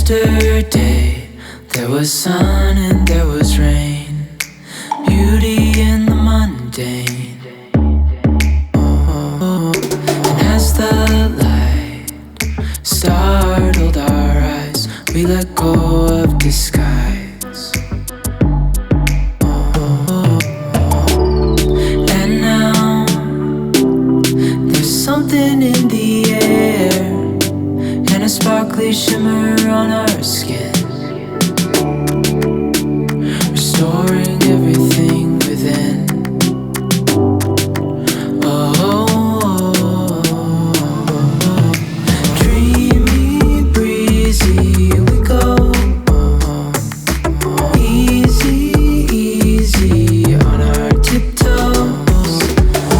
Yesterday, there was sun and there was rain, beauty in the mundane. And as the light startled our eyes, we let go of disguise. And now there's something in the air and a sparkly shimmer on our skin, restoring everything within. Oh, dreamy, breezy, we go. Easy, easy on our tiptoes.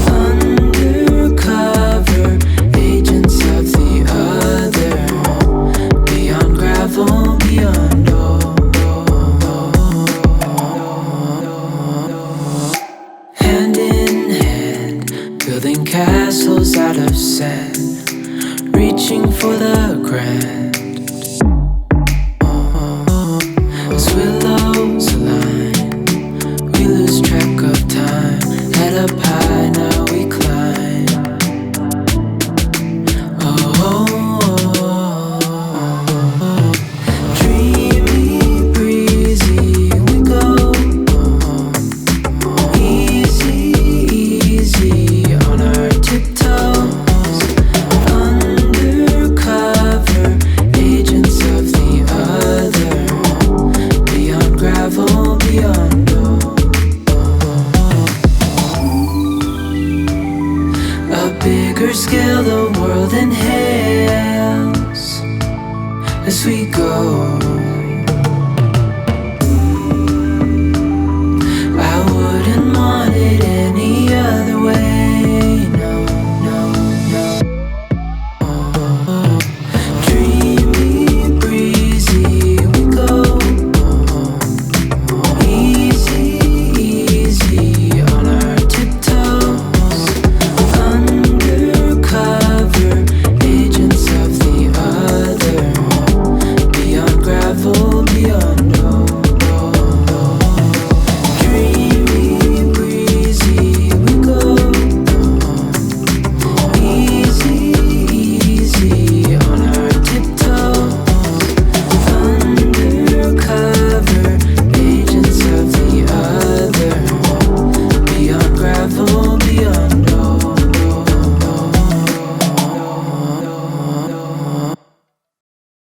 Undercover agents of the other, beyond gravel, beyond hand in hand, building castles out of sand, reaching for the grand. As willows align, we lose track of time. Head up high, now we climb. Dreamy, breezy, we go. Easy, easy on our tiptoes. Undercover agents of the other, beyond gravel, beyond a bigger scale the world inhales as we go.